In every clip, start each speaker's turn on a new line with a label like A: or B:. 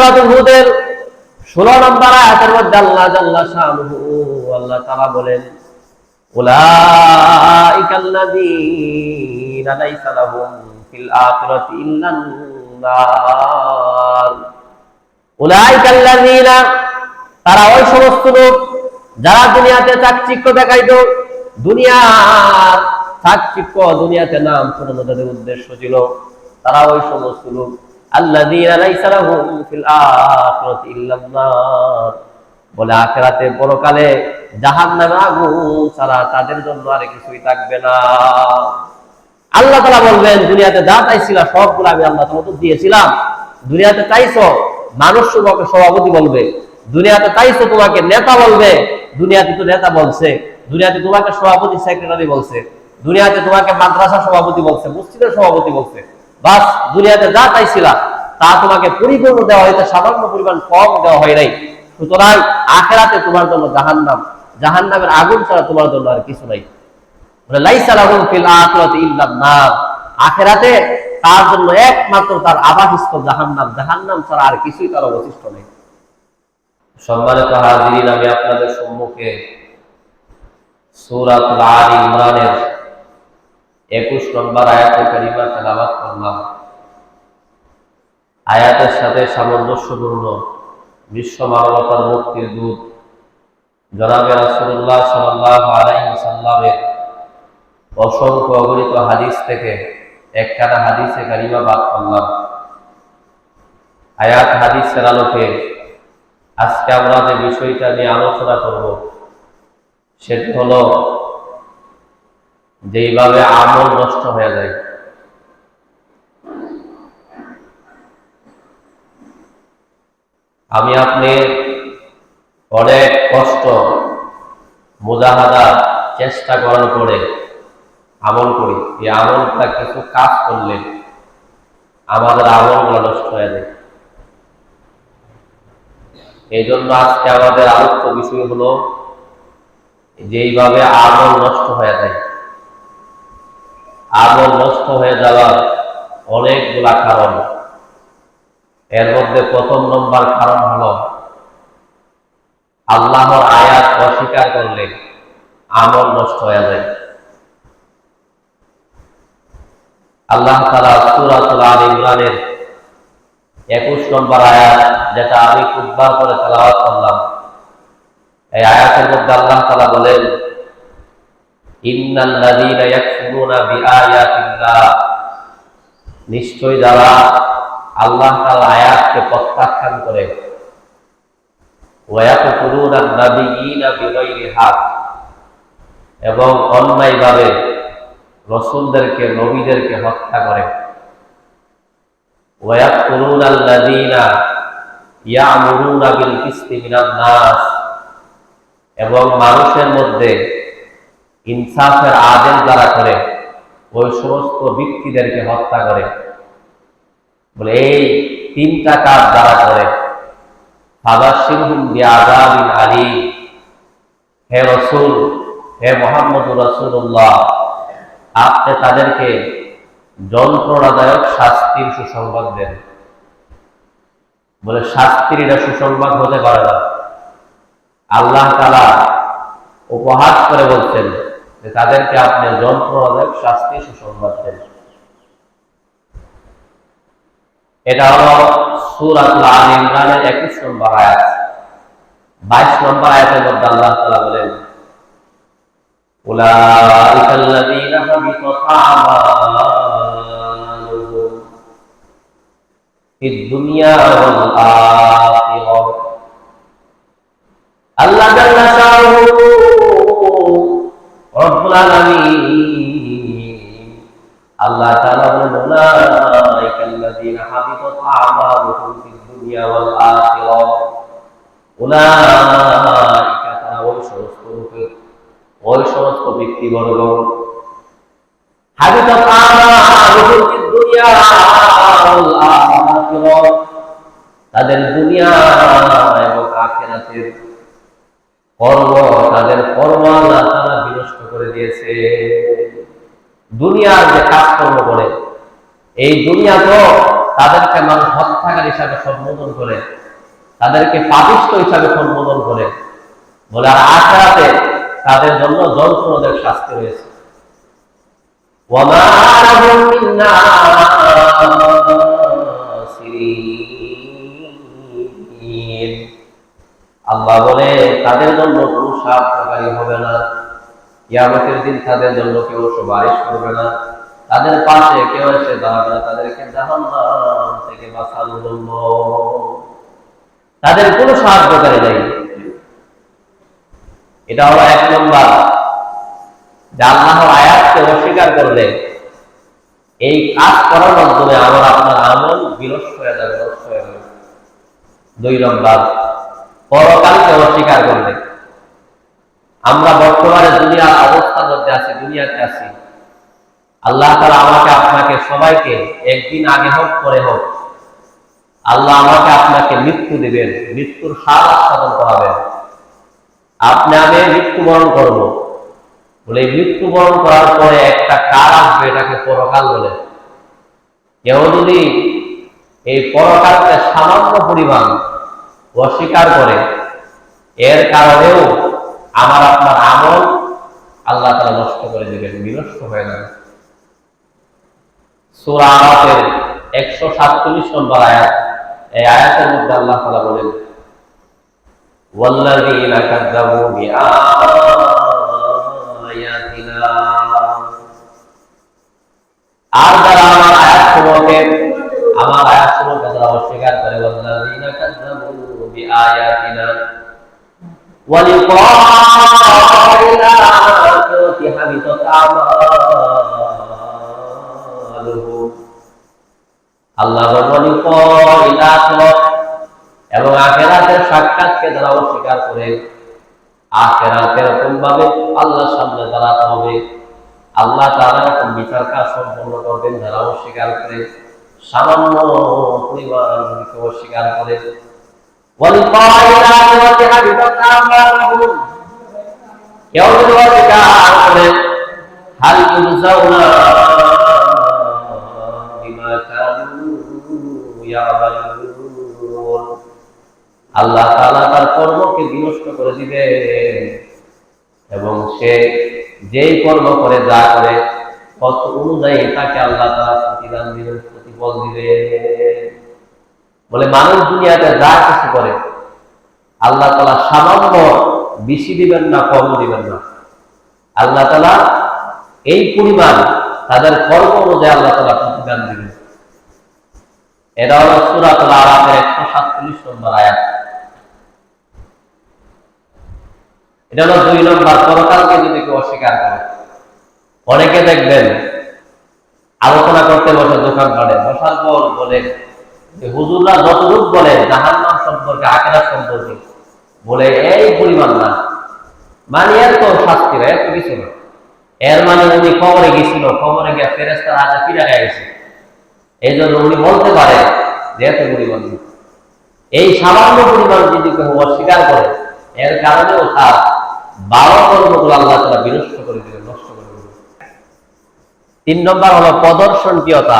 A: সূরাতুল হুদের 16 নম্বর আয়াতের মধ্যে আল্লাহ জাল্লা শানুহু আল্লাহ তাআলা বলেন, উলাইকাল্লাযীনা লাইসা লাহুম ফিল আখিরাতি ইল্লান নার। উলাইকাল্লাযীনা, তারা ওই সমস্ত লোক যারা দুনিয়াতে চাকচিক্য দেখাইতো, দুনিয়ার চাকচিক্য, দুনিয়াতে নাম শোনানো তাদের উদ্দেশ্য ছিল, তারা ওই সমস্ত লোক আল্লাযীনা লাইসা লাহুম ফিল আখিরাতি ইল্লান নার, বলে আখিরাতে পরকালে জাহান্নামের আগুন ছাড়া তাদের জন্য আর কিছুই থাকবে না। আল্লাহ তাআলা বলবেন, দুনিয়াতে যা চাইছিলা সবগুলো আমি আল্লাহ তোমাকে দিয়েছিলাম। দুনিয়াতে চাইছো মানুষ তোমাকে সভাপতি বলবে, দুনিয়াতে চাইছো তোমাকে নেতা বলবে, দুনিয়াতে তো নেতা বলছে, দুনিয়াতে তোমাকে সভাপতি সেক্রেটারি বলছে, দুনিয়াতে তোমাকে মাদ্রাসা সভাপতি বলছে, মসজিদের সভাপতি বলছে। বাস দুনিয়াতে যা চাইছিলা তা তোমাকে পরিপূর্ণ দেওয়া হয়েছে, সামান্য পরিমাণ কম দেওয়া হয় নাই। সুতরাং আখিরাতে তোমার জন্য জাহান্নাম, জাহান্নামের আগুন ছাড়া তোমার জন্য আর কিছু নাই। লাইসা লাহুম ফিল আখিরাতি ইল্লান নার, আখিরাতে তার জন্য একমাত্র তার আবাসস্থল জাহান্নাম, জাহান্নাম ছাড়া আর কিছুই তার অবশিষ্ট নেই। সম্মানিত হাজিরিন, আমি আপনাদের সম্মুখে সূরাতুল আলি ইমরানের 21 নম্বর আয়াতুল কারিমা তেলাওয়াত করলাম। আয়াতের সাথে সামঞ্জস্যপূর্ণ বিশ্ব মানবতার মুক্তির দূত জনাবে রাসূলুল্লাহ সাল্লাল্লাহু আলাইহি ওয়াসাল্লামের অসংখ্য অগণিত হাদিস থেকে একখানা হাদিসে কারিমা বাদ করলাম। আয়াত হাদিসের আলোকে আজকে আমরা যে বিষয়টা নিয়ে আলোচনা করব সেটি হলো যেইভাবে আমল নষ্ট হয়ে যায়। আমি আপনি অনেক কষ্ট মুজাহাদা চেষ্টা করার পরে আমল করি, এই আমলটা কিছু কাজ করলে আমাদের আমলগুলো নষ্ট হয়ে যায়। এই জন্য আজকে আমাদের আলোচ্য বিষয় হলো যেইভাবে আমল নষ্ট হয়ে যায়। আমল নষ্ট হয়ে যাওয়ার অনেকগুলা কারণ, এর মধ্যে প্রথম নম্বর কারণ হলো আল্লাহর আয়াত অস্বীকার করলে আমল নষ্ট হয়ে যায়। আল্লাহ তাআলা সূরাতুল আলি ইমরানের 21 নম্বর আয়াত, যেটা আমি খুববার করে তেলাওয়াত করলাম, এই আয়াতের মধ্যে আল্লাহ তাআলা বলেন, ইন্নাল্লাযীনা ইয়াকফুরুনা বিআয়াতিল্লাহ, নিশ্চয় যারা আল্লাহ তাআলার আয়াতকে প্রত্যাখ্যান করে, ওয়া ইয়াকতুলুনা আন-নাবিয়্যিনা বিগাইরি হক, এবং অন্যায়ভাবে রাসূলদেরকে, নবীদেরকে হত্যা করে, ওয়া ইয়াকতুলুনা আল্লাযীনা ইয়া'মুরুনা বিল কিসতি মিনান নাস, এবং মানুষের মধ্যে ইনসাফের আদেশ যারা করে ওই সমস্ত ব্যক্তিদেরকে হত্যা করে। বলে এই তিনটা কাজ যারা করে, ফাবাশশিরহুম বিআযাবিন আলীম, হে রাসূল, হে মুহাম্মদুর রাসূলুল্লাহ, আপনি তাদেরকে যন্ত্রণাদায়ক শাস্তির সুসংবাদ দেন। বলে শাস্তির এটা সুসংবাদ হতে পারে না। আল্লাহ তাআলা উপহাস করে বলছেন যে তাদেরকে আপনি যন্ত্রণাদায়ক শাস্তি সুসংবাদ দেন। এটা হলো সূরাতুল আলি ইমরানের 21 নম্বর আয়াত। 22 নম্বর আয়াতের মধ্যে আল্লাহ তাআলা বলেন, উলাইকাল্লাযীনা হাবিতাত আমালুহুম ফিদ দুনিয়া ওয়াল আখিরাহ। আল্লাহ জাল্লা শানুহু রব্বুল আলামিন আল্লাহ তাআলা বলেন, উলাইকাল্লাযীনা হাবিতাত আমালুহুম ফিদ দুনিয়া ওয়াল আখিরাহ, উলাইকা, তারা ওই সমস্ত ব্যক্তিবর্গ, হাবিতাত আমালুহুম ফিদ দুনিয়া ওয়াল আখিরাহ, তাদের দুনিয়া এবং আখিরাতের কর্ম, তাদের কর্ম আল্লাহ তাআলা বিনষ্ট করে দিয়েছে। দুনিয়ার যে কাজকর্ম করে, এই দুনিয়া তো তাদেরকে মানুষ হত্যাকারী হিসাবে সম্বোধন করে, তাদেরকে পাপিষ্ঠ হিসাবে সম্বোধন করে। বলে আর আখিরাতে তাদের জন্য যন্ত্রণাদায়ক শাস্তি রয়েছে। ওয়ামা লাহুম মিন নাসিরিন, আল্লাহ বলে তাদের জন্য কোনো সাহায্যকারী হবে না। কিয়ামতের দিন তাদের জন্য কেউ সুপারিশ করবে না, তাদের পাশে কেউ এসে দাঁড়াবে না তাদেরকে জাহান্নাম থেকে বাঁচানোর জন্য। তাদের কোনো সাহায্যকারী নেই। এটা হলো এক নম্বর, যে আল্লাহর আয়াতকে অস্বীকার করলে এই কাজ করার মাধ্যমে আমার আপনার আমল বিনষ্ট হয়ে যাবে, নষ্ট হয়ে যাবে। দুই নম্বর, পরকালকে অস্বীকার করলে, আমরা বর্তমানে দুনিয়ার অবস্থার মধ্যে আছি, দুনিয়াতে আছি। আল্লাহ তাআলা আমাকে আপনাকে সবাইকে একদিন আগে হোক পরে হোক আল্লাহ আমাকে আপনাকে মৃত্যু দিবেন, মৃত্যুর স্বাদ আস্বাদন করাবেন। আপনি আমি মৃত্যুবরণ করব, বলে মৃত্যুবরণ করার পরে একটা কাল আসবে, এটাকে পরকাল বলে। কেউ যদি এই পরকালকে সামান্য পরিমাণ অস্বীকার করে, এর কারণেও আমার আপনার আমল আল্লাহ তাআলা নষ্ট করে দিবেন, বিনষ্ট হয়ে যাবে। সূরা আরাফের 147 নম্বর আয়াত, এই আয়াতের মধ্যে আল্লাহ তাআলা বলেন, ওয়াল্লাযীনা কাযযাবু বিআয়াতিনা, আর যারা আমার আয়াতসমূহকে যারা অস্বীকার করে, ওয়াল্লাযীনা কাযযাবু বিআয়াতিনা ওয়া লিকাইল আখিরাতি হাবিতাত আমালুহুম, আল্লাহ বলেন লিকাইল আখিরাত, এবং আখিরাতের সাক্ষাৎকে যারা অস্বীকার করে, আখিরাতে এরকম ভাবে আল্লাহর সামনে দাঁড়াতে হবে, আল্লাহ তাআলা এরকম বিচার কাজ সম্পন্ন করবেন। যারা অস্বীকার করে, সামান্য পরিমাণ অস্বীকার করে, ওয়ালিকাইল আখিরাতি হাবিতাত আমালুহুম, কেউ যদি অস্বীকার করে, হাল ইউজাউনা বিমা কানু ইয়ামালুন, আল্লাহ তাআলা তার কর্মকে বিনষ্ট করে দিবে, এবং সে যেই কর্ম করে, যা করে, কত অনুযায়ী তাকে আল্লাহ তাআলা প্রতিদান দিবেন, প্রতিফল দিবে। বলে মানুষ দুনিয়াতে যা কিছু করে আল্লাহ তাআলা সামান্য বেশি দিবেন না, কম দিবেন না। আল্লাহ তাআলা এই পরিমাণ তাদের কর্ম অনুযায়ী আল্লাহ তাআলা প্রতিদান দিবেন। এটা হলো সূরাতুল আরাফের 147 নম্বর আয়াত। এটা হলো দুই নম্বর, পরকালকে যদি কেউ অস্বীকার করে। অনেকে দেখবেন আলোচনা করতে বসে, দোকান পাড়ে বসার পর বলে যে হুজুররা যতটুকু বলে জাহান্নাম সম্পর্কে, আখিরাত সম্পর্কে, বলে এই পরিমাণ না, মানে এর তো শাস্তি হয়, এত কিছু না। এর মানে উনি কবরে গেছিল, কবরে গিয়ে ফেরেশতার হাতে পীড়া গেছে, এই জন্য উনি বলতে পারে যে এত পরিমাণ। এই সামান্য পরিমাণ যদি কেউ অস্বীকার করে, এর কারণেও তার 12 কর্মগুলো আল্লাহ তাআলা বিনষ্ট করে দিবেন, নষ্ট করে দিবেন। তিন নম্বর হলো প্রদর্শনপ্রিয়তা,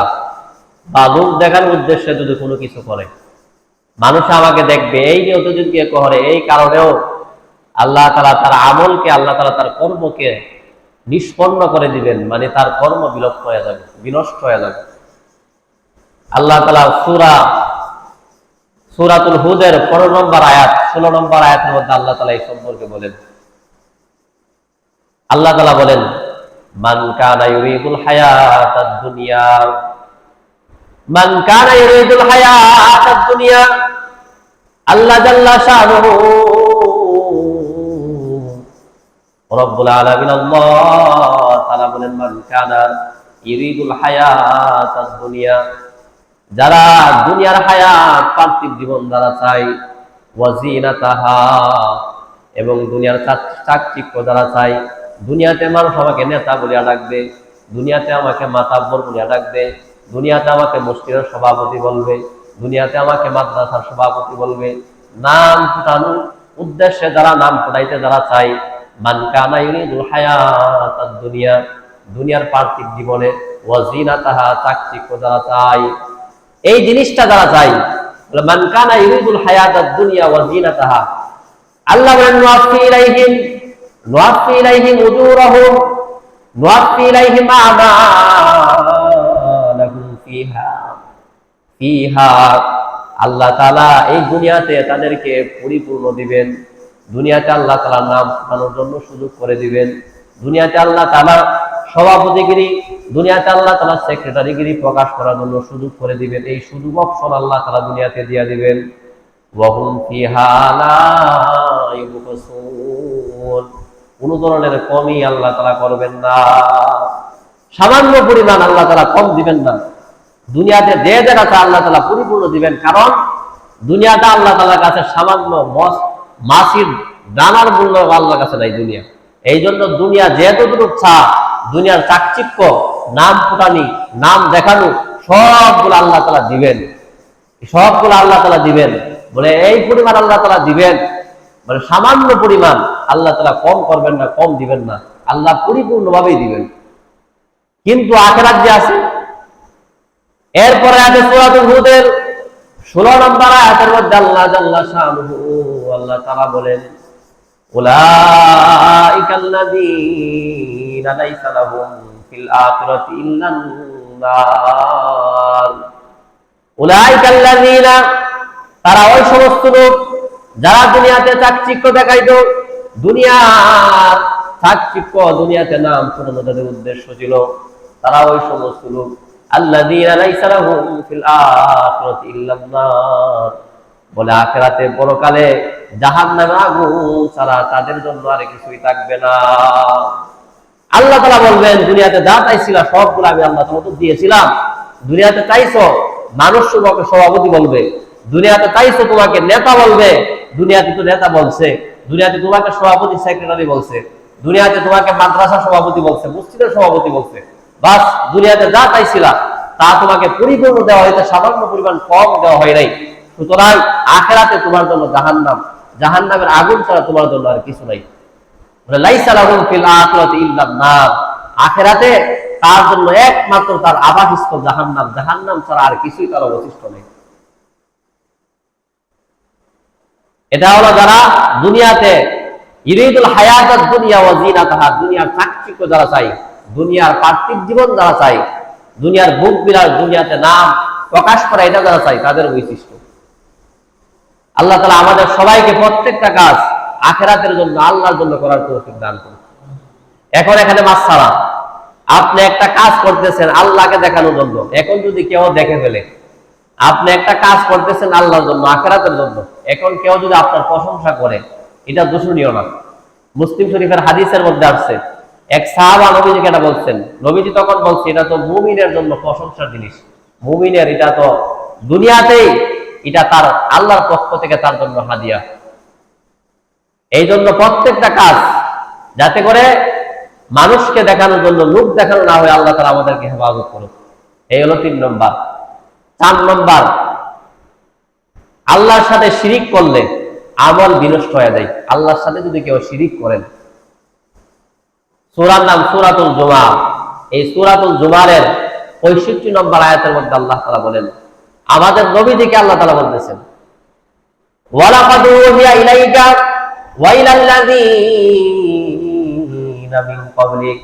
A: বা লোক দেখানোর উদ্দেশ্যে যদি কোনো কিছু করে, মানুষ আমাকে দেখবে, এই যে অতদিনকে করে, এই কারণেও আল্লাহ তাআলা তার আমলকে, আল্লাহ তাআলা তার কর্মকে নিষ্পন্ন করে দিবেন, মানে তার কর্ম বিলুপ্ত হয়ে যাবে, বিনষ্ট হয়ে যাবে। আল্লাহ তাআলা সূরাতুল হুদের 15 নম্বর আয়াত, 16 নম্বর আয়াতের মধ্যে আল্লাহ তাআলা এই সম্পর্কে বলেন। আল্লাহ তাআলা বলেন, মান কানা ইউরিদুল হায়াতাদ দুনিয়া, মান কানা ইউরিদুল হায়াতাদ দুনিয়া, আল্লাহ জাল্লা শানুহু রব্বুল আলামিন আল্লাহ তাআলা বলেন, মান কানা ইউরিদুল হায়াতাদ দুনিয়া, যারা দুনিয়ার হায়াত, পার্থিব জীবন যারা চাই, ওয়াজিনাতাহা, এবং দুনিয়ার চাকচিক্য যারা চাই, দুনিয়াতে মানুষ আমাকে নেতা বলিয়া ডাকবে, দুনিয়াতে আমাকে মাতাব্বর বলিয়া ডাকবে, দুনিয়াতে আমাকে মসজিদের সভাপতি বলবে, দুনিয়াতে আমাকে মাদ্রাসার সভাপতি বলবে, নাম ফুটানো উদ্দেশ্যে যারা, নাম ফুটাইতে যারা চাই, মান কানা ইউরিদুল হায়াতাদ দুনিয়া, দুনিয়ার পার্থিব জীবনে, ওয়াজিনাতাহা, চাকচিক্য যারা চাই, এই জিনিসটা যারা চাই, মান কানা ইউরিদুল হায়াতাদ দুনিয়া ওয়া জিনাতাহা, আল্লাহ বলেন নুওয়াফি ইলাইহিম উজুরাহুম নুওয়াফি ইলাইহিম আমালাহুম ফিহা। আল্লাহ তাআলা এই দুনিয়াতে তাদেরকে পরিপূর্ণ দিবেন, দুনিয়াতে আল্লাহ তাআলার নাম শোনানোর জন্য সুযোগ করে দিবেন, দুনিয়াতে আল্লাহ তাআলা সভাপতিগিরি, দুনিয়াতে আল্লাহ তাআলা সেক্রেটারিগিরি প্রকাশ করার জন্য সুযোগ করে দিবেন। এই সুযোগ অপশন আল্লাহ তাআলা দুনিয়াতে দিয়ে দিবেন। ওয়াহুম ফিহা লা ইউবখাসুন, কোন ধরনের কমই আল্লাহ তাআলা করবেন না, সামান্য পরিমাণ আল্লাহ তাআলা কম দিবেন না। দুনিয়াতে যে যেটা চায় আল্লাহ তাআলা পরিপূর্ণ দিবেন, কারণ দুনিয়াটা আল্লাহ তাআলার কাছে সামান্য মাছির দানার মূল্য আল্লাহর কাছে নাই দুনিয়া। এই জন্য দুনিয়া যেতটুকু দুনিয়ার চাকচিক্য, নাম ফুটানি, নাম দেখানো, সবগুলো আল্লাহ তাআলা দিবেন, সবগুলো আল্লাহ তাআলা দিবেন। বলে এই পরিমাণ আল্লাহ তাআলা দিবেন, মানে সামান্য পরিমাণ আল্লাহ তাআলা কম করবেন না, কম দিবেন না, আল্লাহ পরিপূর্ণভাবেই দিবেন। কিন্তু আখিরাত যে আছে, এরপরে আছে সূরাতুল হুদের 16 নম্বর আয়াতের মধ্যে আল্লাহ জাল্লা শানুহু আল্লাহ তাআলা বলেন, উলাইকাল্লাযীনা লাইসা লাহুম ফিল আখিরাতি ইল্লান নার। উলাইকাল্লাযীনা, তারা ওই সমস্ত লোক যারা দুনিয়াতে চাকচিক্য দেখাইতো, দুনিয়ার চাকচিক্য, দুনিয়াতে নাম শোনানো তাদের উদ্দেশ্য ছিল, তারা ওই সমস্ত লোক আল্লাযীনা লাইসা লাহুম ফিল আখিরাতি ইল্লান নার, বলে আখিরাতে পরকালে জাহান্নামের আগুন ছাড়া তাদের জন্য আর কিছুই থাকবে না। আল্লাহ তাআলা বলবেন, দুনিয়াতে যা চাইছিলা সবগুলো আমি আল্লাহ তোমাকে দিয়েছিলাম। দুনিয়াতে চাইছো মানুষ তোমাকে সভাপতি বলবে, দুনিয়াতে চাইছো তোমাকে নেতা বলবে, দুনিয়াতে তো নেতা বলছে, দুনিয়াতে তোমাকে সভাপতি সেক্রেটারি বলছে, দুনিয়াতে তোমাকে মাদ্রাসা সভাপতি বলছে, মসজিদের সভাপতি বলছে। বাস দুনিয়াতে যা চাইছিলা তা তোমাকে পরিপূর্ণ দেওয়া হয়েছে, সামান্য পরিমাণ কম দেওয়া হয় নাই। সুতরাং আখিরাতে তোমার জন্য জাহান্নাম, জাহান্নামের আগুন ছাড়া তোমার জন্য আর কিছু নাই। লাইসা লাহুম ফিল আখিরাতি ইল্লান নার, আখিরাতে তার জন্য একমাত্র তার আবাসস্থল জাহান্নাম, জাহান্নাম ছাড়া আর কিছুই তার অবশিষ্ট নেই। এটা হলো যারা দুনিয়াতে ইউরিদুল হায়াতাদ দুনিয়া ওয়া জিনাতাহা, দুনিয়ার চাকচিক্য যারা চাই, দুনিয়ার পার্থিব জীবন যারা চাই, দুনিয়ার ভোগ বিলাস, দুনিয়াতে নাম প্রকাশ করা, এটা যারা চাই তাদের বৈশিষ্ট্য। আল্লাহ তাআলা আমাদের সবাইকে প্রত্যেকটা কাজ আখিরাতের জন্য, আল্লাহর জন্য করার তৌফিক দান করুন। এখন এখানে মাসআলা, আপনি একটা কাজ করতেছেন আল্লাহকে দেখানোর জন্য, এখন যদি কেউ দেখে ফেলে, আপনি একটা কাজ করতেছেন আল্লাহর জন্য, আখিরাতের জন্য, এখন কেউ যদি আপনার প্রশংসা করে, এটা দূষণীয় না। মুসলিম শরীফের হাদিসের মধ্যে আসছে, এক সাহাবা নবীজিকে এটা বলছেন, নবীজি তখন বলছে, এটা তো মুমিনের জন্য প্রশংসার জিনিস, মুমিনের এটা তো দুনিয়াতেই এটা তার আল্লাহর পক্ষ থেকে তার জন্য হাদিয়া। এই জন্য প্রত্যেকটা কাজ যাতে করে মানুষকে দেখানোর জন্য, লোক দেখানো না হয়, আল্লাহ তাআলা আমাদেরকে হেফাজত করুন। এই হলো 3 নম্বর। 4 নম্বর, আল্লাহর সাথে শিরিক করলে আমল বিনষ্ট হয়ে যায়। আল্লাহর সাথে যদি কেউ শিরিক করেন, সূরার নাম সূরাতুল জুমা, এই সূরাতুল জুমারের 65 নম্বর আয়াতের মধ্যে আল্লাহ তাআলা বলেন, আমাদের নবীজিকে আল্লাহ তাআলা বলতেছেন, ওয়ালাকাদ উহিয়া ইলাইকা ওয়া ইলাল্লাযীনা মিন ক্বাবলিক।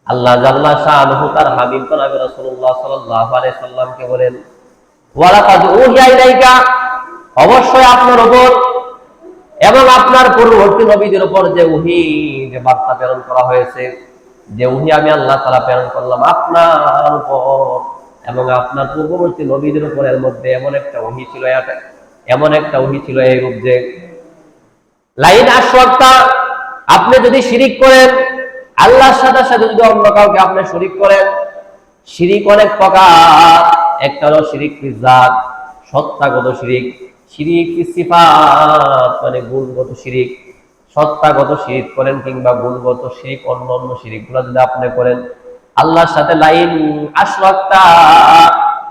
A: আল্লাহ জাল্লা শানুহু তার হাবিব জনাবে রাসূলুল্লাহ সাল্লাল্লাহু আলাইহি সাল্লামকে বলেন, ওয়ালাকাদ উহিয়া ইলাইকা, অবশ্যই আপনার উপর এবং আপনার পূর্ববর্তী নবীদের উপর যে ওহী, যে বার্তা প্রেরণ করা হয়েছে, যে ওহী আমি আল্লাহ তাআলা প্রেরণ করলাম আপনার উপর এবং আপনার পূর্ববর্তী নবীদের উপর, এর মধ্যে এমন একটা ওহী ছিল, এমন একটা ওহী ছিল এইরূপ যে, লাইন আশরাকতা, আপনি যদি শিরিক করেন, আল্লাহর সাথে সাথে যদি অন্য কাউকে আপনি শরীক করেন, শিরিক অনেক প্রকার। একটা হলো শিরিক ফি যাত, সত্তাগত শিরিক, শিরিক ফি সিফাত মানে গুণগত শিরিক, সত্তাগত শিরিক করেন কিংবা গুণগত শিরিক, অন্য অন্য শিরিকগুলো যদি আপনি করেন আল্লাহর সাথে, লাইন আশরাকতা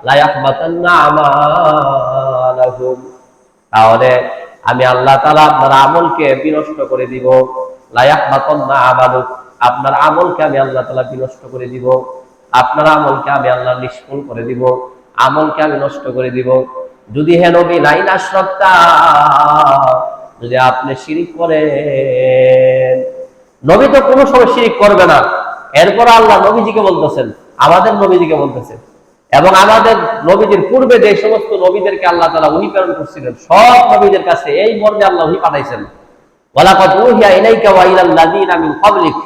A: লা ইয়াহবাতান্না আমালাহুম, তাহলে আমি আল্লাহ তাআলা আপনার আমলকে বিনষ্ট করে দিব। লা ইয়াহবাতান্না আমালুক, আপনার আমলকে আমি আল্লাহ তাআলা বিনষ্ট করে দিব, আপনার আমলকে আমি আল্লাহ নিষ্ফল করে দিব, আমলকে আমি নষ্ট করে দিব। যদি হে নবী লাইন আশরাকতা, যদি আপনি শিরিক করেন, নবী তো কোনো সময় শিরিক করবে না। এরপর আল্লাহ নবীজিকে বলতেছেন, আমাদের নবীজিকে বলতেছেন, এবং আমাদের নবীদের পূর্বে যে সমস্ত নবীদেরকে আল্লাহ তাআলা ওহী প্রেরণ করছিলেন, সব নবীদের কাছে এই মর্মে আল্লাহ ওহী পাঠাইছেন, ওয়ালাকাদ উহিয়া ইলাইকা ওয়া ইলাল লাযিনা মিন ক্বাবলিক,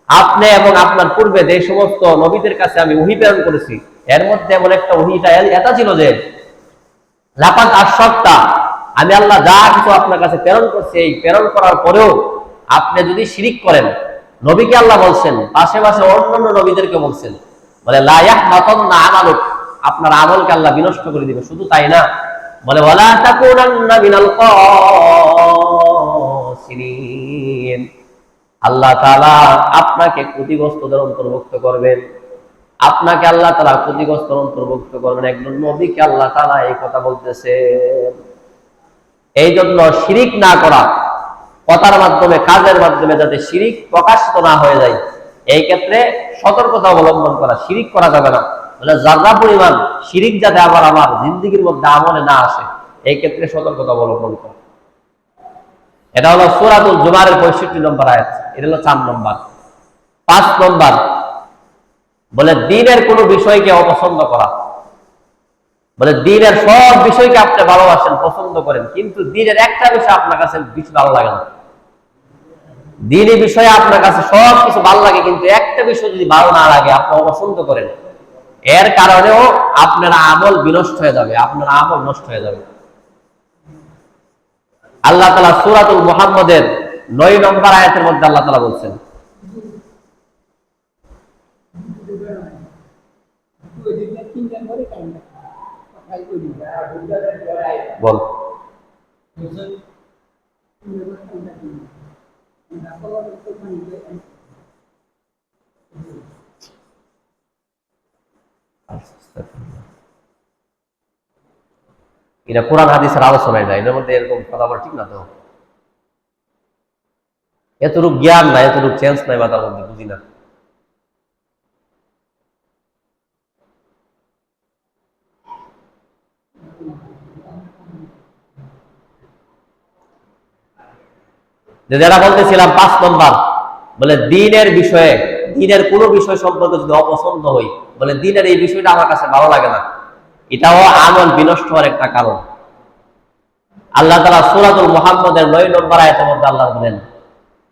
A: আপনি এবং আপনার পূর্বে যে সমস্ত নবীদের কাছে আমি ওহী প্রেরণ করেছি, এর মধ্যে এমন একটা ওহীটা এটা ছিল যে লাকাদ আশরাকতা, আমি আল্লাহ যা কিছু আপনার কাছে প্রেরণ করছি, এই প্রেরণ করার পরেও আপনি যদি শিরিক করেন, নবীকে আল্লাহ বলছেন, পাশে পাশে অন্যান্য নবীদেরকে বলছেন, বলে লা ইয়াহবাতান্না আমালুক, আপনার আমলকে আল্লাহ বিনষ্ট করে দিবে। শুধু তাই না, বলে ওয়ালা তাকুনান্না মিনাল খাসিরিন, আল্লাহ তাআলা আপনাকে ক্ষতিগ্রস্তদের অন্তর্ভুক্ত করবেন, আপনাকে আল্লাহ তাআলা ক্ষতিগ্রস্তদের অন্তর্ভুক্ত করবেন। একজন নবীকে আল্লাহ তাআলা এই কথা বলতেছে। এই জন্য শিরিক না করা, কথার মাধ্যমে কাজের মাধ্যমে যাতে শিরিক প্রকাশিত না হয়ে যায়, এই ক্ষেত্রে সতর্কতা অবলম্বন করা। শিরিক করা যাবে না, মানে যারা পরিমাণ শিরিক যাতে আবার আমার জিন্দেগির মধ্যে আমলে না আসে, এই ক্ষেত্রে সতর্কতা অবলম্বন করা। এটা হলো সূরাতুল জুমারের 65 নম্বর আয়াত। এটা হলো 4 নম্বর। 5 নম্বর বলে দ্বীনের কোনো বিষয়কে অপছন্দ করা। বলে দ্বীনের সব বিষয়কে আপনি ভালোবাসেন, পছন্দ করেন, কিন্তু দ্বীনের একটা বিষয় আপনার কাছে বেশি ভালো লাগে না। দ্বীনি বিষয়ে আপনার কাছে সব কিছু ভালো লাগে, কিন্তু একটা বিষয় যদি ভালো না লাগে, আপনি অপছন্দ করেন, এর কারণেও আপনার আমল বিনষ্ট হয়ে যাবে, আপনার আমল নষ্ট হয়ে যাবে। আল্লাহ তাআলা সূরাতুল মুহাম্মাদের 9 নম্বর আয়াতের মধ্যে আল্লাহ তাআলা বলছেন, বল এটা কোরআন হাদিসের আলোচনায় যায়, এর মধ্যে এরকম কথা বলা ঠিক না। তো এতটুকু জ্ঞান নাই, এতটুকু চেঞ্জ নাই মাথার মধ্যে, বুঝি না। যেটা বলতেছিলাম 5 নম্বর, বলে দ্বীনের বিষয়ে, দ্বীনের কোনো বিষয় সম্পর্কে যদি অপছন্দ হই, বলে দ্বীনের এই বিষয়টা আমার কাছে ভালো লাগে না, এটাও আমল বিনষ্ট হওয়ার একটা কারণ। আল্লাহ তাআলা সূরাতুল মুহাম্মাদের 9 নম্বর আয়াতের মধ্যে আল্লাহ বলেন,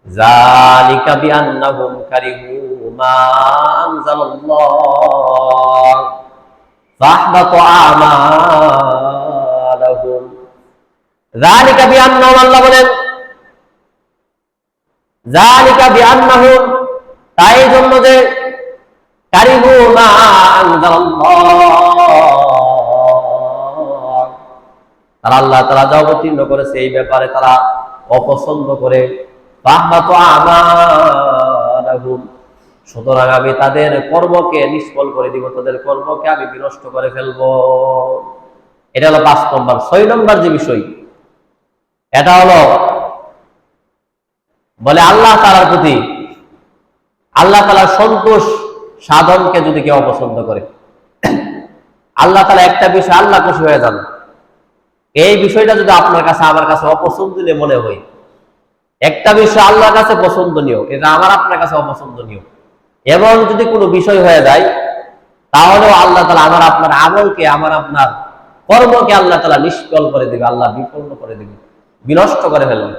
A: যালিকা বিআন্নাহুম কারিহু মা আনজালাল্লাহ ফাহবাতা আমালাহুম। যালিকা বিআন্নাহুম, আল্লাহ বলেন যালিকা বিআন্নাহুম, তাই জন্য যে কারিহু মা আনজালাল্লাহ, তারা আল্লাহ তাআলা যা অবতীর্ণ করেছে এই ব্যাপারে তারা অপছন্দ করে, ফাহবাতা আমালাহুম, সুতরাং আমি তাদের কর্মকে নিষ্ফল করে দিব, তাদের কর্মকে আমি বিনষ্ট করে ফেলবো। এটা হলো 5 নম্বর। 6 নম্বর যে বিষয়, এটা হলো বলে আল্লাহ তাআলার প্রতি, আল্লাহ তাআলার সন্তোষ সাধনকে যদি কেউ অপছন্দ করে, আল্লাহ তাআলা একটা বিষয় আল্লাহ খুশি হয়ে যান, এই বিষয়টা যদি আপনার কাছে আমার কাছে অপছন্দনীয় মনে হয়, একটা বিষয় আল্লাহর কাছে পছন্দনীয়, এটা আমার আপনার কাছে অপছন্দনীয়, এবং যদি কোনো বিষয় হয়ে যায়, তাহলেও আল্লাহ তাআলা আমার আপনার আমলকে, আমার আপনার কর্মকে আল্লাহ তাআলা নিষ্ফল করে দিবে, আল্লাহ বিপন্ন করে দিবে, বিনষ্ট করে ফেলবে।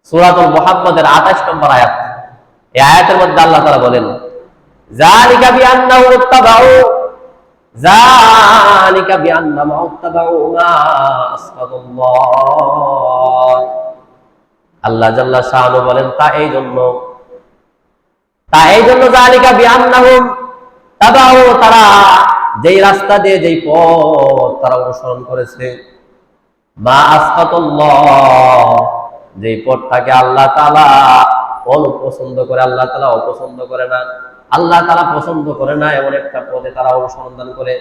A: সূরাতুল মুহাম্মাদের 28 নম্বর আয়াত, এই আয়াতের মধ্যে আল্লাহ তাআলা বলেন, যালিকা বিআন্নাহু ইত্তাবাউ, যালিকা বিআন্নাহু ইত্তাবাউ মা আসফাতুল্লাহ। আল্লাহ জাল্লা শাআনহু বলেন, তা এই জন্য যালিকা বিআন্নাহুম তাবাউ, তারা যেই রাস্তা দিয়ে, যেই পথ তারা অনুসরণ করেছে, মা আসফাতুল্লাহ, যেই পথটাকে আল্লাহ তাআলা অপছন্দ করে, আল্লাহ তাআলা অপছন্দ করে না, আল্লাহ তাআলা পছন্দ করে না এমন একটা পথে তারা অনুসন্ধান করে,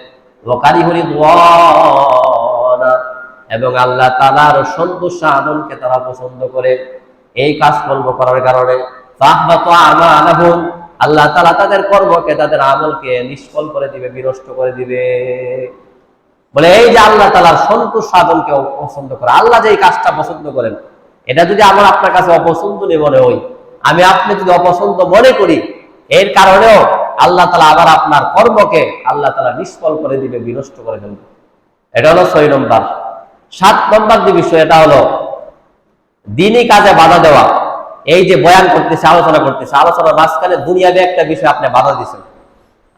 A: ওয়াকারিহু রিদওয়ানা, এবং আল্লাহ তাআলার সন্তোষ সাধনকে তারা পছন্দ করে, এই কাজকর্ম করার কারণে ফাহবাতা আমালাহুম, আল্লাহ তাআলা তাদের কর্মকে, তাদের আমলকে নিষ্ফল করে দিবে, বিনষ্ট করে দিবে। বলে এই যে আল্লাহ তাআলার সন্তোষ সাধনকে পছন্দ করা, আল্লাহ যে এই কাজটা পছন্দ করেন, এটা যদি আমার আপনার কাছে অপছন্দ মনে হয়, আমি আপনি যদি অপছন্দ মনে করি, এর কারণেও আল্লাহ তাআলা আবার আপনার কর্মকে আল্লাহ তাআলা নিষ্ফল করে দিবে, বিনষ্ট করে দেবে। এটা হলো 6 নম্বর। 7 নম্বর যে বিষয়, এটা হলো দ্বীনি কাজে বাধা দেওয়া। এই যে বয়ান করতেছে, আলোচনা করতেছে, আলোচনার মাঝখানে দুনিয়াবি একটা বিষয় আপনি বাধা দিচ্ছেন।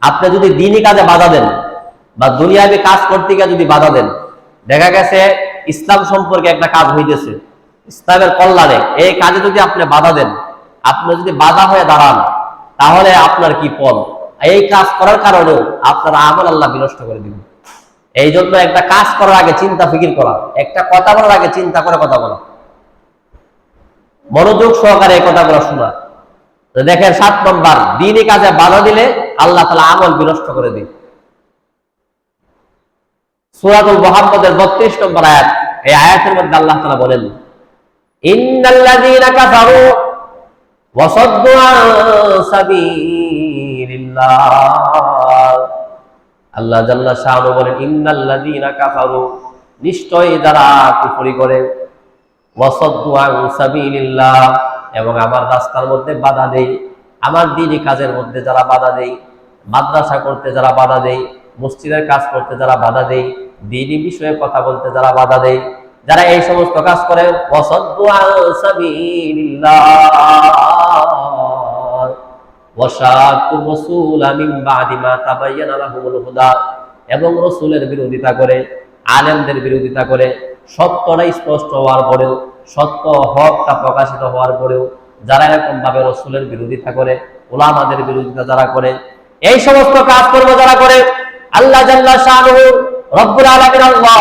A: আপনি যদি দ্বীনি কাজে বাধা দেন বা দুনিয়াবি কাজ করতে গিয়ে যদি বাধা দেন, দেখা গেছে ইসলাম সম্পর্কে একটা কাজ হইতেছে, ইসলামের কল্যাণে, এই কাজে যদি আপনি বাধা দেন, আপনি যদি বাধা হয়ে দাঁড়ান, তাহলে আপনার কি ফল? এই কাজ করার কারণেও আপনার আমল আল্লাহ বিনষ্ট করে দিবেন। এই জন্য একটা কাজ করার আগে চিন্তা ফিকির করা, একটা কথা বলার আগে চিন্তা করে কথা বলা, মনোযোগ সহকারে এই কথাগুলো শোনা। দেখেন 7 নম্বর, দ্বীনি কাজে বাধা দিলে আল্লাহ তাআলা আমল বিনষ্ট করে দিন। সূরাতুল মুহাম্মাদের 32 নম্বর আয়াত, এই আয়াতের মধ্যে আল্লাহ তাআলা বলেন, ইন্নাল্লাযীনা কাফারু ওয়া সাদ্দু আন সাবিলিল্লাহ। আল্লাহ জাল্লা শাআনহু বলেন, ইন্নাল্লাযীনা কাফারু, নিশ্চয়ই যারা কুফরি করে, ওয়া সাদ্দু আন সাবিলিল্লাহ, এবং আমার রাস্তার মধ্যে বাধা দেয়, আমার দ্বীনি কাজের মধ্যে যারা বাধা দেয়, মাদ্রাসা করতে যারা বাধা দেয়, মসজিদের কাজ করতে যারা বাধা দেয়, দ্বীনি বিষয়ে কথা বলতে যারা বাধা দেয়, যারা এই সমস্ত কাজ করে, ওয়া সাদ্দু আন সাবিলিল্লাহ ওয়া শাক্কুর রাসূলা মিন বাদি মা তাবায়্যানা লাহুমুল হুদা, এবং রাসূলের বিরোধিতা করে, আলেমদের বিরোধিতা করে, সত্যটা স্পষ্ট হওয়ার পরেও, সত্য হকটা প্রকাশিত হওয়ার পরেও যারা এরকম ভাবে রাসূলের বিরোধিতা করে, উলামাদের বিরোধিতা যারা করে, এই সমস্ত কাজকর্ম যারা করে, আল্লাহ জাল্লা শাআনুহু রব্বুল আলামিন আল্লাহ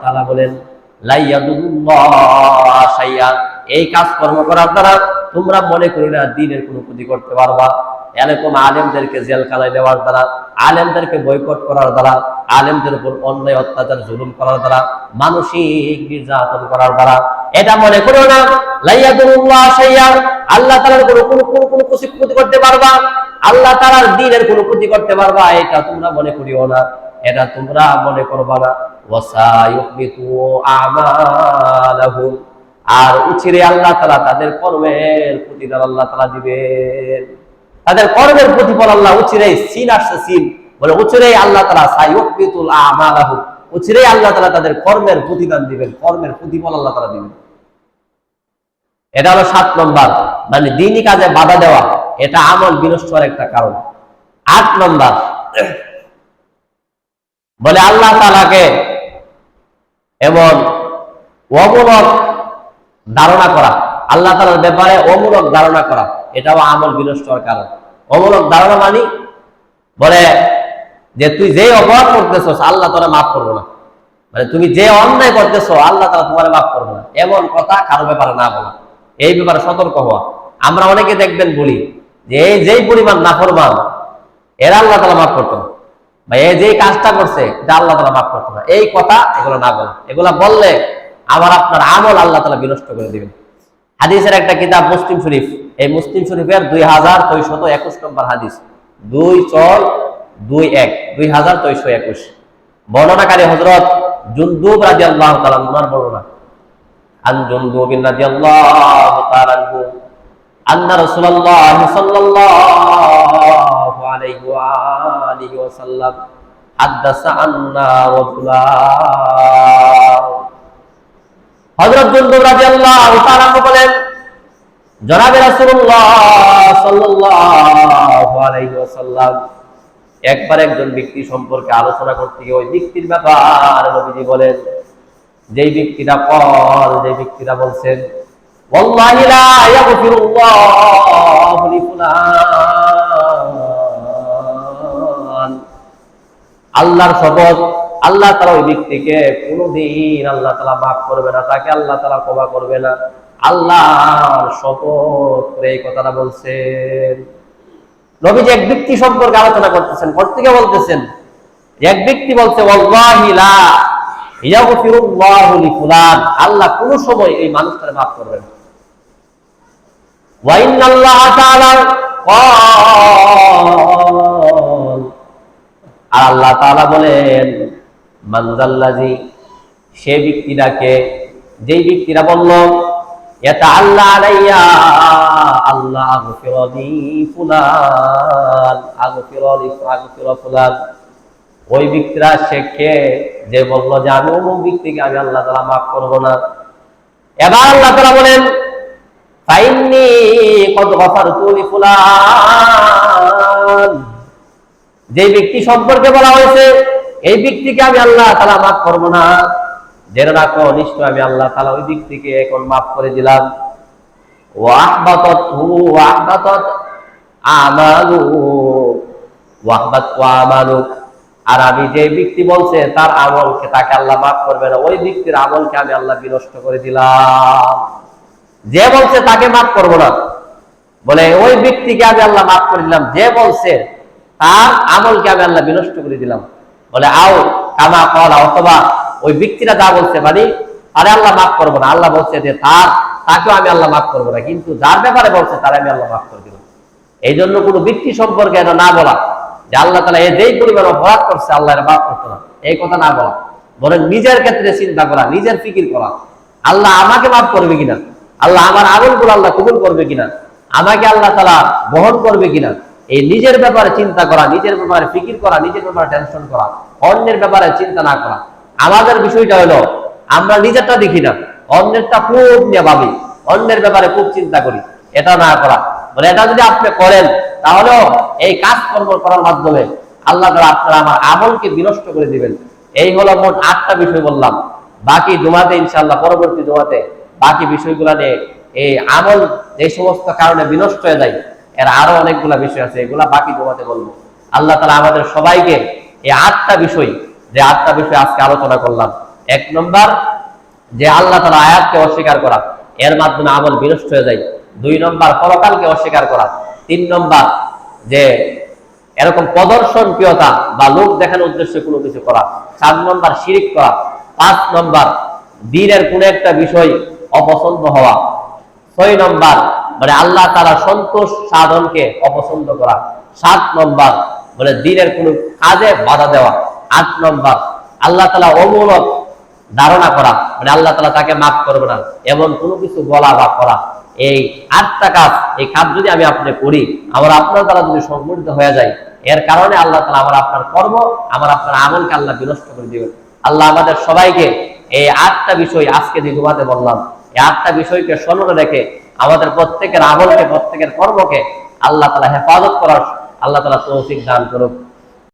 A: তাআলা বলেন, লা ইয়াদুল্লাহ শাইআ, এই কাজকর্ম করার দ্বারা তোমরা মনে করি না দ্বীনের কোনো ক্ষতি করতে পারবা। এরকম আলেমদেরকে জেলখানায় দেওয়ার দ্বারা, আলেমদেরকে বয়কট করার দ্বারা, আলেমদের উপর অন্যায় অত্যাচার জুলুম করার দ্বারা, মানসিক নির্যাতন করার দ্বারা, এটা মনে করো না লা ইয়াদুল্লাহ শাইআ, আল্লাহ তাআলার কোনো ক্ষতি করতে পারবা, আল্লাহ তাআলার দ্বীনের কোনো ক্ষতি করতে পারবা, এটা তোমরা মনে করিও না, এটা তোমরা মনে করবা না। ওয়াসায়ুহবিতু আমালাহুম, আর উচিরে আল্লাহ তাআলা তাদের কর্মের প্রতিদান আল্লাহ তাআলা দিবেন, তাদের কর্মের প্রতিফল আল্লাহ উচিরে, সিন আসছে সিন, বলে উচিরে আল্লাহ তাআলা সায়ুহবিতুল আমালাহুম, উচিরে আল্লাহ তাআলা তাদের কর্মের প্রতিদান দিবেন, কর্মের প্রতিফল আল্লাহ তাআলা দিবেন। এটা হলো 7 নম্বর, মানে দ্বীনি কাজে বাধা দেওয়া, এটা আমল বিনষ্ট হওয়ার একটা কারণ। 8 নম্বর, বলে আল্লাহ তাআলাকে এমন অমূলক ধারণা করা, আল্লাহ তাআলার ব্যাপারে অমূলক ধারণা করা, এটাও আমল বিনষ্ট হওয়ার কারণ। অমূলক ধারণা মানে, বলে যে তুই যে অপরাধ করতেছস আল্লাহ তোরা মাফ করবো না, মানে তুমি যে অন্যায় করতেছো আল্লাহ তাআলা তোমার মাফ করবো না, এমন কথা কারো ব্যাপারে না বলা, এই ব্যাপারে সতর্ক হওয়া। আমরা অনেকে দেখবেন বলি যে এই যেই পরিমাণ নাফরমান এরা আল্লাহ তাআলা মাফ করতো না, বা এই যে কাজটা করছে এটা আল্লাহ তাআলা মাফ করতো না, এই কথা এগুলো না বলা। এগুলা বললে আমার আপনার আমল আল্লাহ তাআলা বিনষ্ট করে দিবেন। হাদিসের একটা কিতাব মুসলিম শরীফ, এই মুসলিম শরীফের 2621 নম্বর হাদিস, 2621 বর্ণনাকারী হযরত জুনদুব রাদিয়াল্লাহু তাআলা আনহুর বর্ণনা। আন জুনদুব রাদিয়াল্লাহু তাআলা আনহু আন্না রাসূলুল্লাহ সাল্লাল্লাহু আলাইহি ওয়া আলিহি ওয়াসাল্লাম হাদাসা আন্না রাজুলা। হযরত জুনদুব রাদিয়াল্লাহু তাআলা আনহু বলেন, জনাবে রাসূলুল্লাহ সাল্লাল্লাহু আলাইহি ওয়াসাল্লাম একবার একজন ব্যক্তি সম্পর্কে আলোচনা করতে গিয়ে ওই ব্যক্তির ব্যাপারে নবীজি বলেন, যেই ব্যক্তিরা বলছেন, ওয়াল্লাহি লা ইয়াগফিরুল্লাহু লিফুলান, আল্লাহর শপথ, আল্লাহ তাআলা ওই ব্যক্তিকে কোনোদিন আল্লাহ তাআলা মাফ করবে না, তাকে আল্লাহ তাআলা ক্ষমা করবে না, আল্লাহর শপথ করে এই কথাটা বলছেন। নবীজি এক ব্যক্তি সম্পর্কে আলোচনা করতেছেন, করতে গিয়ে বলতেছেন, এক ব্যক্তি বলছে ওয়াল্লাহি লা ইয়াগফিরুল্লাহু লিফুলান, আল্লাহ কোন সময় এই মানুষটাকে মাফ করবেন না। ওয়া ইন্নাল্লাহ তাআলা ক্বাল, আর আল্লাহ তাআলা বলেন মানজাল্লাযী, সে ব্যক্তিটাকে, যেই ব্যক্তিরা বলল ইয়াতাআল্লা আলাইয়া আল্লাহ আগফিরলি ফুলান আগফিরলি ফুলান, ওই ব্যক্তিরা শেখে যে বলল যে আমি অমুক ব্যক্তিকে আমি আল্লাহ তাআলা মাফ করব না। এবার আল্লাহ তাআলা বলেন ফাইন্নী কদ গফারতু লি ফুলান, যে ব্যক্তি সম্পর্কে বলা হয়েছে এই ব্যক্তিকে আমি আল্লাহ তাআলা মাফ করব না, জেনে রাখো নিশ্চয় আমি আল্লাহ তাআলা ওই ব্যক্তিকে এখন মাফ করে দিলাম। ওয়া আহবাতাত আমালু ওয়া আমালু, আর আমি যে ব্যক্তি বলছে তার আমলকে তাকে আল্লাহ মাফ করবে না, ওই ব্যক্তির আমলকে আমি আল্লাহ বিনষ্ট করে দিলাম। যে বলছে তাকে মাফ করব না, বলে ওই ব্যক্তিকে আমি আল্লাহ মাফ করে দিলাম, যে বলছে তার আমলকে আমি আল্লাহ বিনষ্ট করে দিলাম। বলে আও কামা ক্বালা, অথবা ওই ব্যক্তিরা যা বলছে মানে আরে আল্লাহ মাফ করবো না, আল্লাহ বলছে যে তাকেও আমি আল্লাহ মাফ করবো না, কিন্তু যার ব্যাপারে বলছে তার আমি আল্লাহ মাফ করে দিলাম। এই জন্য কোনো ব্যক্তি সম্পর্কে এটা না বলা যে আল্লাহ তাআলা যেই পরিমাণ অপরাধ করছে আল্লাহ এর মাফ করতো না, এই কথা না বলা, বরং নিজের ক্ষেত্রে চিন্তা করা, নিজের ফিকির করা, আল্লাহ আমাকে মাফ করবে কিনা, আল্লাহ আমার আমলগুলো আল্লাহ কবুল করবে কিনা, আমাকে আল্লাহ তাআলা বহন করবে কিনা, এই নিজের ব্যাপারে চিন্তা করা, নিজের ব্যাপারে ফিকির করা, নিজের ব্যাপারে টেনশন করা, অন্যের ব্যাপারে চিন্তা না করা। আমাদের বিষয়টা হলো আমরা নিজেরটা দেখি না, অন্যেরটা খুব নিয়ে ভাবি, অন্যের ব্যাপারে খুব চিন্তা করি, এটা না করা। মানে এটা যদি আপনি করেন তাহলেও এই কাজকর্ম করার মাধ্যমে আল্লাহ তাআলা আপনারা আমার আমলকে বিনষ্ট করে দিবেন। এই হলো মোট 8টা বিষয় বললাম। বাকি জুমাতে ইনশাআল্লাহ, পরবর্তী জুমাতে বাকি বিষয়গুলো নিয়ে, এই আমল যে সমস্ত কারণে বিনষ্ট হয়ে যায় এর আরো অনেকগুলা বিষয় আছে, এগুলা বাকি জুমাতে বলবো। আল্লাহ তাআলা আমাদের সবাইকে এই 8টা বিষয়, যে 8টা বিষয় আজকে আলোচনা করলাম, 1 নম্বর যে আল্লাহ তাআলা আয়াতকে অস্বীকার করা, এর মাধ্যমে আমল বিনষ্ট হয়ে যায়। 2 নম্বর পরকালকে অস্বীকার করা। 3 নম্বর যে এরকম প্রদর্শন প্রিয়তা বা লোক দেখানোর উদ্দেশ্যে কোনো কিছু করা। 4 নম্বর শিরক করা। 5 নম্বর দ্বীনের কোন একটা বিষয় অপছন্দ হওয়া। 6 নম্বর মানে আল্লাহ তাআলা সন্তোষ সাধনকে অপছন্দ করা। 7 নম্বর মানে দ্বীনের কোন কাজে বাধা দেওয়া। 8 নম্বর আল্লাহ তাআলা অমূলক ধারণা করা, মানে আল্লাহ তাআলা তাকে মাফ করবে না এমন কোনো কিছু বলা বা করা। এই 8টা কাজ, এই কাজ যদি আমি আপনি করি, আমার আপনার দ্বারা যদি সংগঠিত হয়ে যায়, এর কারণে আল্লাহ তাআলা আমার আপনার কর্ম, আমার আপনার আমলকে আল্লাহ বিনষ্ট করে দিবেন। আল্লাহ আমাদের সবাইকে এই 8টা বিষয় আজকে যে জুমাতে বললাম, এই 8টা বিষয়কে স্মরণে রেখে আমাদের প্রত্যেকের আমলকে, প্রত্যেকের কর্মকে আল্লাহ তাআলা হেফাজত করার আল্লাহ তাআলা তৌফিক দান করুক।